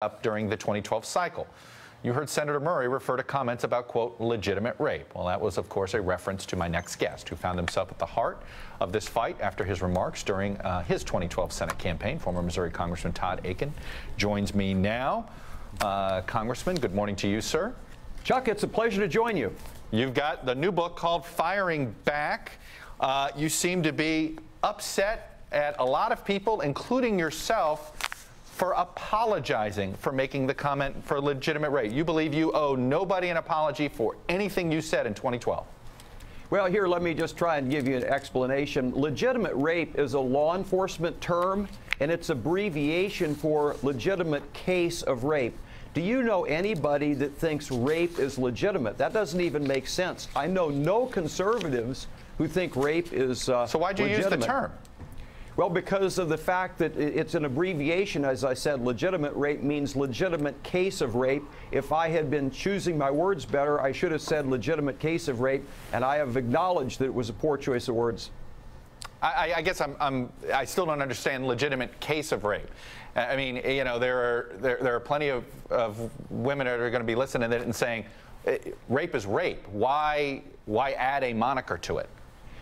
up during the 2012 cycle. You heard Senator Murray refer to comments about, quote, legitimate rape. Well, that was, of course, a reference to my next guest, who found himself at the heart of this fight after his remarks during his 2012 Senate campaign. Former Missouri Congressman Todd Akin joins me now. Congressman, good morning to you, sir. Chuck, it's a pleasure to join you. You've got the new book called Firing Back. You seem to be upset at a lot of people, including yourself, for apologizing for making the comment for legitimate rape. You believe you owe nobody an apology for anything you said in 2012. Well, here, let me just try and give you an explanation. Legitimate rape is a law enforcement term, and it's abbreviation for legitimate case of rape. Do you know anybody that thinks rape is legitimate? That doesn't even make sense. I know no conservatives who think rape is So why'd you use the term? Well, because of the fact that it's an abbreviation, as I said. Legitimate rape means legitimate case of rape. If I had been choosing my words better, I should have said legitimate case of rape, and I have acknowledged that it was a poor choice of words. I guess I still don't understand legitimate case of rape. I mean, you know, there are plenty of women that are going to be listening to it and saying, rape is rape. Why add a moniker to it?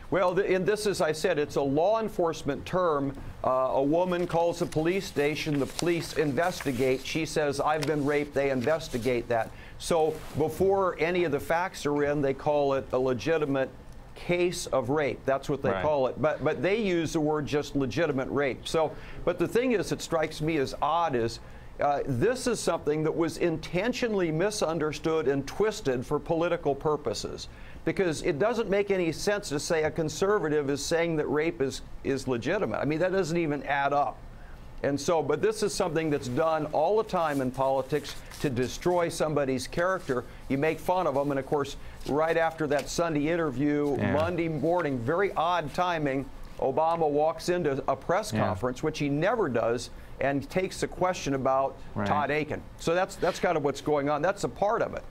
Well, and this, as I said, it's a law enforcement term. A woman calls the police station, the police investigate. She says, I've been raped, they investigate that. So before any of the facts are in, they call it a legitimate case of rape. That's what they call it. But they use the word just legitimate rape. So, but the thing is, that strikes me as odd is, this is something that was intentionally misunderstood and twisted for political purposes. Because it doesn't make any sense to say a conservative is saying that rape is legitimate. I mean, that doesn't even add up. And so, but this is something that's done all the time in politics to destroy somebody's character. You make fun of them, and of course, right after that Sunday interview, Monday morning, very odd timing, Obama walks into a press conference, which he never does, and takes a question about Todd Akin. So that's kind of what's going on. That's a part of it.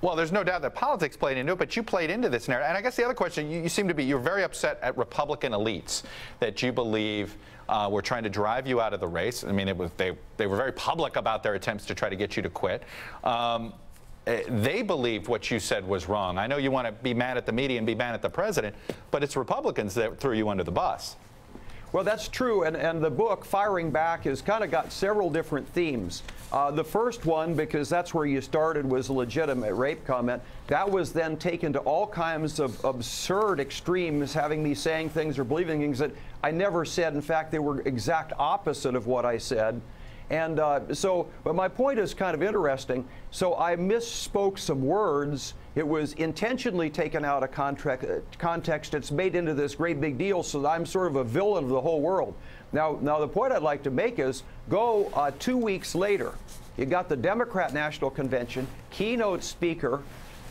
Well, there's no doubt that politics played into it, but you played into this narrative. And I guess the other question, you seem to be, you're very upset at Republican elites that you believe were trying to drive you out of the race. I mean, they were very public about their attempts to try to get you to quit. They believed what you said was wrong. I know you want to be mad at the media and be mad at the president, but it's Republicans that threw you under the bus. Well, that's true, and the book, Firing Back, has kind of got several different themes. The first one, because that's where you started, was a legitimate rape comment. That was then taken to all kinds of absurd extremes, having me saying things or believing things that I never said. In fact, they were exact opposite of what I said. And but my point is kind of interesting. So I misspoke some words. It was intentionally taken out of context. It's made into this great big deal, so that I'm sort of a villain of the whole world. Now the point I'd like to make is, go 2 weeks later, you got the Democrat National Convention, keynote speaker,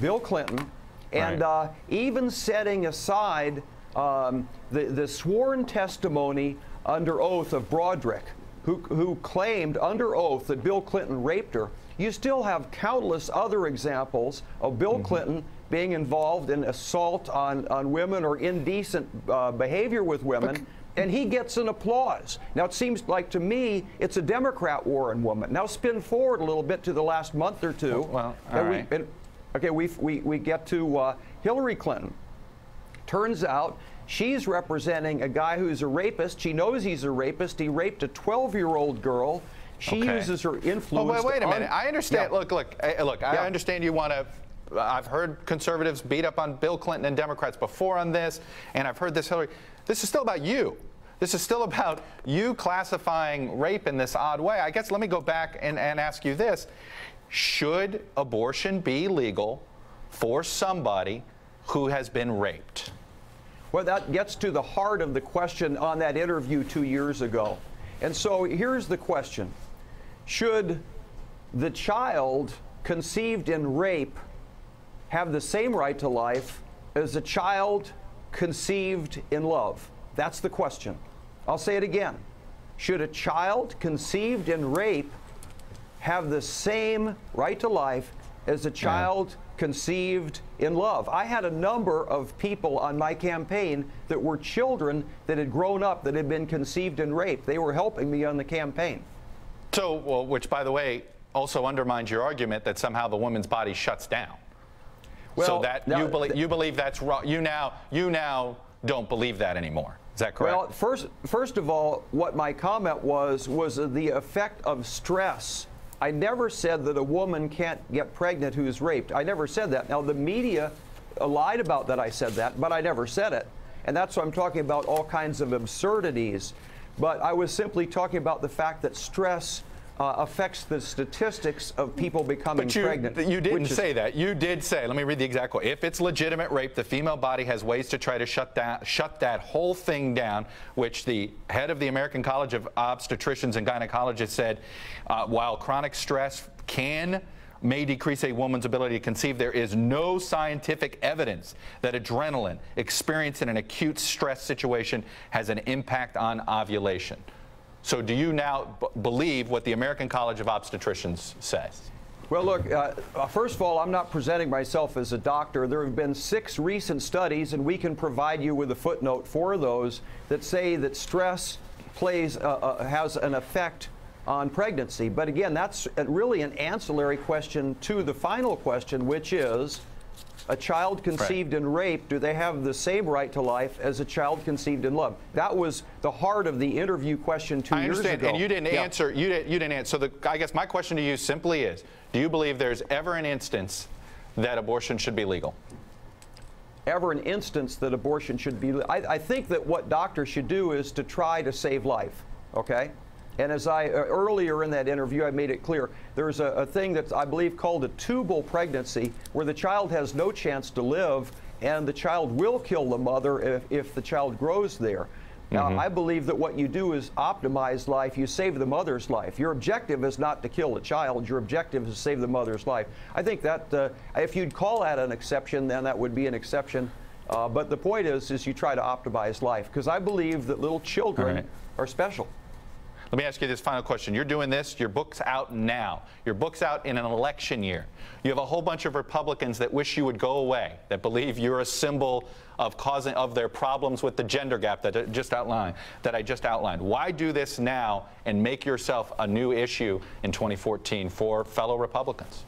Bill Clinton, and even setting aside the sworn testimony under oath of Broderick, who claimed under oath that Bill Clinton raped her. You still have countless other examples of Bill Clinton being involved in assault on women or indecent behavior with women, and he gets an applause. Now, it seems like to me it's a Democrat war on women. Now, spin forward a little bit to the last month or two. Well, we get to Hillary Clinton. Turns out she's representing a guy who's a rapist. She knows he's a rapist. He raped a 12-year-old girl. She uses her influence. Well, wait a minute. I understand. Look. I understand you want to. I've heard conservatives beat up on Bill Clinton and Democrats before on this, and I've heard this, Hillary. This is still about you. This is still about you classifying rape in this odd way. I guess let me go back and ask you this. Should abortion be legal for somebody who has been raped? Well, that gets to the heart of the question on that interview 2 years ago. And so here's the question. Should the child conceived in rape have the same right to life as a child conceived in love? That's the question. I'll say it again. Should a child conceived in rape have the same right to life as a child conceived in love? I had a number of people on my campaign that were children that had grown up that had been conceived in rape. They were helping me on the campaign. So, well, which, by the way, also undermines your argument that somehow the woman's body shuts down. Well, so that you believe that's wrong. You now don't believe that anymore. Is that correct? Well, first of all, what my comment was the effect of stress. I never said that a woman can't get pregnant who's raped. I never said that. Now, the media lied about that I said that, but I never said it. And that's why I'm talking about all kinds of absurdities. But I was simply talking about the fact that stress affects the statistics of people becoming pregnant. But you didn't say that. You did say, let me read the exact quote. If it's legitimate rape, the female body has ways to try to shut that whole thing down, which the head of the American College of Obstetricians and Gynecologists said, while chronic stress may decrease a woman's ability to conceive, there is no scientific evidence that adrenaline experienced in an acute stress situation has an impact on ovulation. So do you now believe what the American College of Obstetricians says? Well, look, first of all, I'm not presenting myself as a doctor. There have been 6 recent studies, and we can provide you with a footnote for those, that say that stress has an effect on pregnancy. But again, that's really an ancillary question to the final question, which is, a child conceived in rape, do they have the same right to life as a child conceived in love? That was the heart of the interview question 2 years ago. I understand, and you didn't answer. You didn't answer. So I guess my question to you simply is: do you believe there's ever an instance that abortion should be legal? Ever an instance that abortion should be legal? I think that what doctors should do is to try to save life. Okay. And as earlier in that interview, I made it clear, there's a thing that's, I believe, called a tubal pregnancy, where the child has no chance to live, and the child will kill the mother if the child grows there. Now, I believe that what you do is optimize life. You save the mother's life. Your objective is not to kill a child. Your objective is to save the mother's life. I think that if you'd call that an exception, then that would be an exception. But the point is you try to optimize life, because I believe that little children are special. Let me ask you this final question. You're doing this, your book's out now. Your book's out in an election year. You have a whole bunch of Republicans that wish you would go away, that believe you're a symbol of their problems with the gender gap that I just outlined. Why do this now and make yourself a new issue in 2014 for fellow Republicans?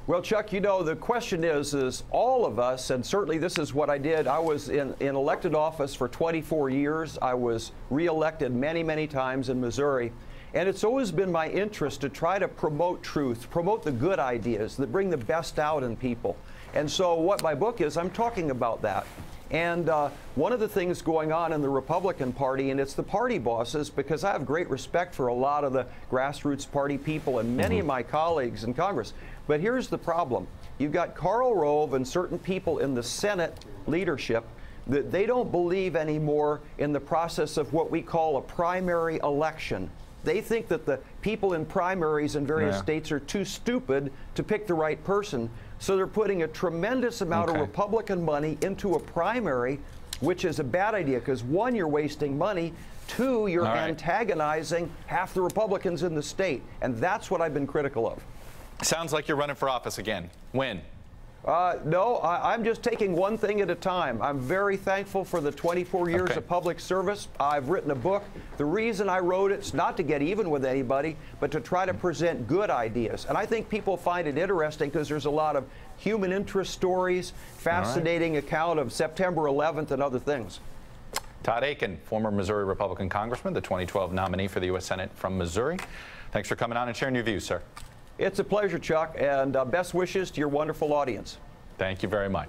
Well, Chuck, you know, the question is all of us, and certainly this is what I did. I was in elected office for 24 years. I was reelected many, many times in Missouri. And it's always been my interest to try to promote truth, promote the good ideas that bring the best out in people. And so what my book is, I'm talking about that. And one of the things going on in the Republican Party, and it's the party bosses, because I have great respect for a lot of the grassroots party people and many of my colleagues in Congress. But here's the problem. You've got Karl Rove and certain people in the Senate leadership that they don't believe anymore in the process of what we call a primary election. They think that the people in primaries in various states are too stupid to pick the right person. So they're putting a tremendous amount of Republican money into a primary, which is a bad idea, because 1, you're wasting money, 2, you're antagonizing half the Republicans in the state. And that's what I've been critical of. Sounds like you're running for office again. When? No, I'm just taking one thing at a time. I'm very thankful for the 24 years of public service. I've written a book. The reason I wrote it's not to get even with anybody, but to try to present good ideas. And I think people find it interesting because there's a lot of human interest stories, fascinating account of September 11th and other things. Todd Akin, former Missouri Republican congressman, the 2012 nominee for the U.S. Senate from Missouri. Thanks for coming on and sharing your views, sir. It's a pleasure, Chuck, and best wishes to your wonderful audience. Thank you very much.